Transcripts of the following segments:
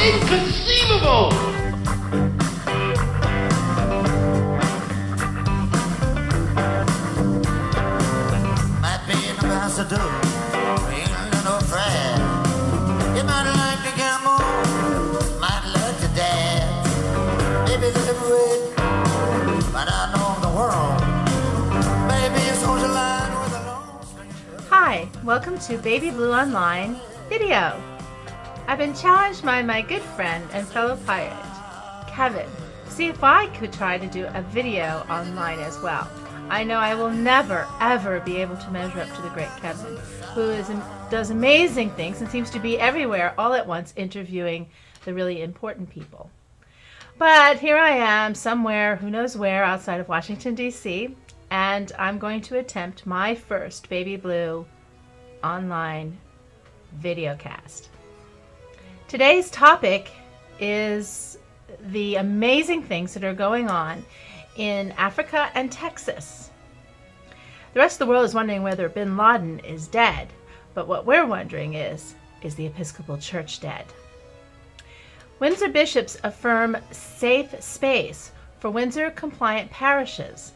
Inconceivable! Might be an ambassador, ain't no friend. You might like to gamble, might like to dance. Maybe live with, but I know the world. Maybe a social line with a long string. Hi, welcome to Baby Blue Online video. I've been challenged by my good friend and fellow pirate, Kevin, to see if I could try to do a video online as well. I know I will never, ever be able to measure up to the great Kevin, who does amazing things and seems to be everywhere all at once interviewing the really important people. But here I am, somewhere, who knows where, outside of Washington, D.C., and I'm going to attempt my first Baby Blue online VideoCast. Today's topic is the amazing things that are going on in Africa and Texas. The rest of the world is wondering whether bin Laden is dead, but what we're wondering is the Episcopal Church dead? Windsor Bishops affirm safe space for Windsor-compliant parishes.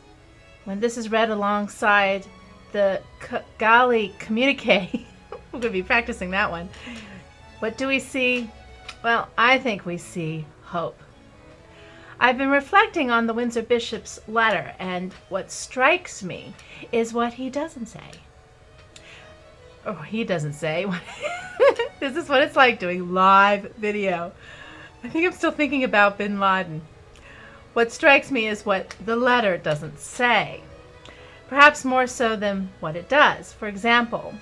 When this is read alongside the Kigali Communique, we're going to be practicing that one. What do we see? Well, I think we see hope. I've been reflecting on the Windsor Bishops Letter, and what strikes me is what he doesn't say. Oh, he doesn't say. This is what it's like doing live video. I think I'm still thinking about bin Laden. What strikes me is what the letter doesn't say, perhaps more so than what it does. For example,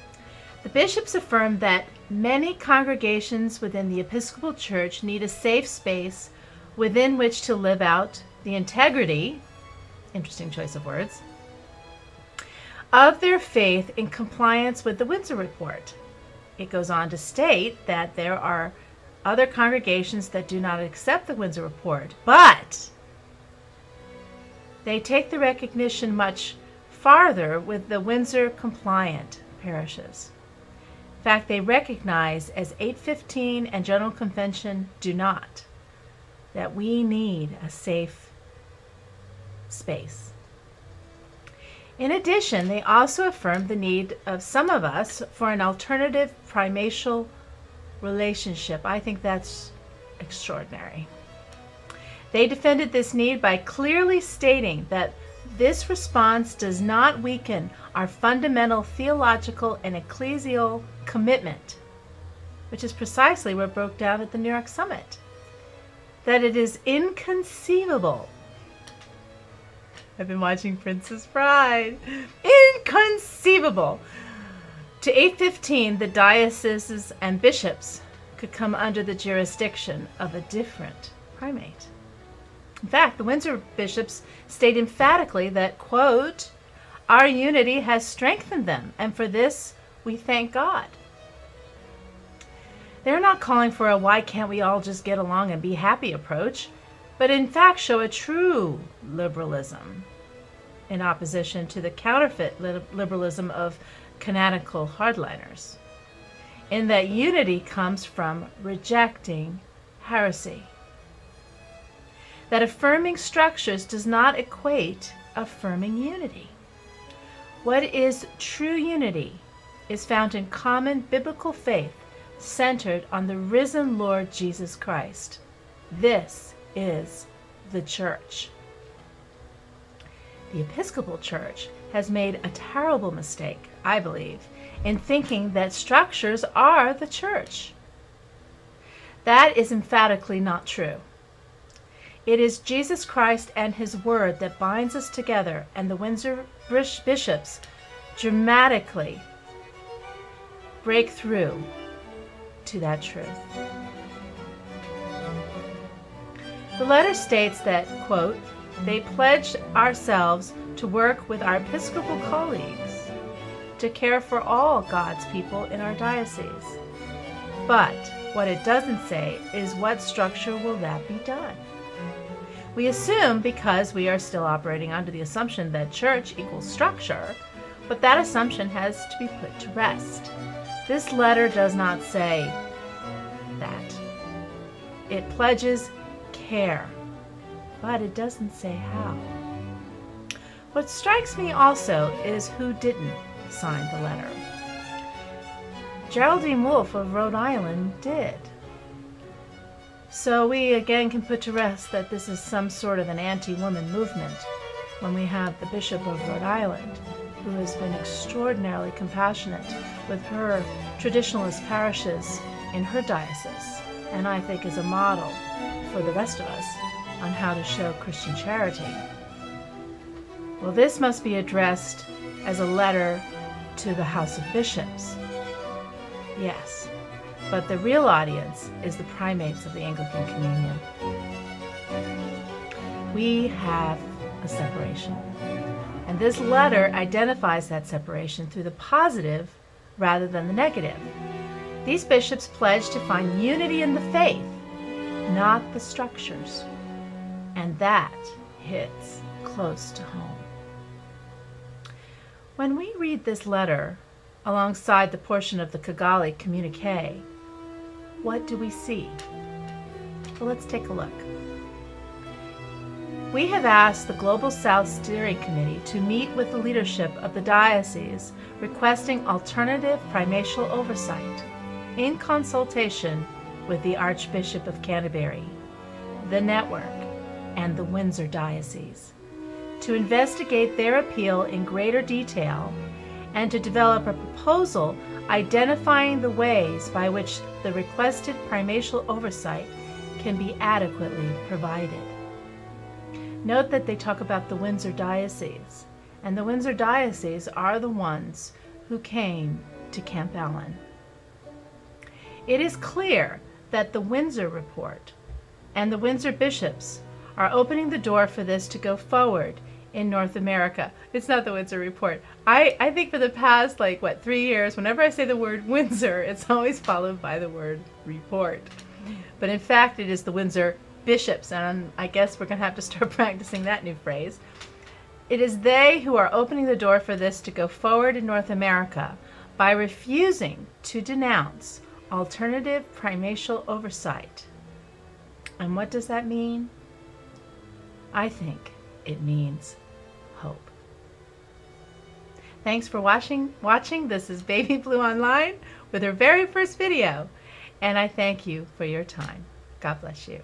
the bishops affirm that many congregations within the Episcopal Church need a safe space within which to live out the integrity, interesting choice of words, of their faith in compliance with the Windsor Report. It goes on to state that there are other congregations that do not accept the Windsor Report, but they take the recognition much farther with the Windsor compliant parishes. In fact, they recognize, as 815 and General Convention do not, that we need a safe space. In addition, they also affirm the need of some of us for an alternative primatial relationship. I think that's extraordinary. They defended this need by clearly stating that this response does not weaken our fundamental theological and ecclesial commitment, which is precisely what broke down at the New York Summit, that it is inconceivable. I've been watching Princess Bride. Inconceivable. To 815, the dioceses and bishops could come under the jurisdiction of a different primate. In fact, the Windsor bishops state emphatically that, quote, our unity has strengthened them, and for this we thank God. They're not calling for a why can't we all just get along and be happy approach, but in fact show a true liberalism in opposition to the counterfeit liberalism of canonical hardliners, in that unity comes from rejecting heresy. That affirming structures does not equate affirming unity. What is true unity is found in common biblical faith centered on the risen Lord Jesus Christ. This is the church. The Episcopal Church has made a terrible mistake, I believe, in thinking that structures are the church. That is emphatically not true. It is Jesus Christ and His Word that binds us together, and the Windsor bishops dramatically break through to that truth. The letter states that, quote, they pledge ourselves to work with our Episcopal colleagues to care for all God's people in our diocese. But what it doesn't say is what structure will that be done. We assume because we are still operating under the assumption that church equals structure, but that assumption has to be put to rest. This letter does not say that. It pledges care, but it doesn't say how. What strikes me also is who didn't sign the letter. Geraldine Wolfe of Rhode Island did. So we again can put to rest that this is some sort of an anti-woman movement when we have the Bishop of Rhode Island, who has been extraordinarily compassionate with her traditionalist parishes in her diocese, and I think is a model for the rest of us on how to show Christian charity. Well, this must be addressed as a letter to the House of Bishops. Yes, but the real audience is the primates of the Anglican Communion. We have a separation, and this letter identifies that separation through the positive rather than the negative. These bishops pledge to find unity in the faith, not the structures, and that hits close to home. When we read this letter alongside the portion of the Kigali Communique, what do we see? Well, let's take a look. We have asked the Global South Steering Committee to meet with the leadership of the diocese requesting alternative primatial oversight in consultation with the Archbishop of Canterbury, the Network, and the Windsor Diocese, to investigate their appeal in greater detail and to develop a proposal identifying the ways by which the requested primatial oversight can be adequately provided. Note that they talk about the Windsor Diocese, and the Windsor Diocese are the ones who came to Camp Allen. It is clear that the Windsor Report and the Windsor Bishops are opening the door for this to go forward in North America. It's not the Windsor Report. I think for the past, 3 years, whenever I say the word Windsor, it's always followed by the word report. But in fact, it is the Windsor Bishops, and I guess we're going to have to start practicing that new phrase. It is they who are opening the door for this to go forward in North America by refusing to denounce alternative primatial oversight. And what does that mean? I think it means hope. Thanks for watching. This is Baby Blue Online with her very first video, and I thank you for your time. God bless you.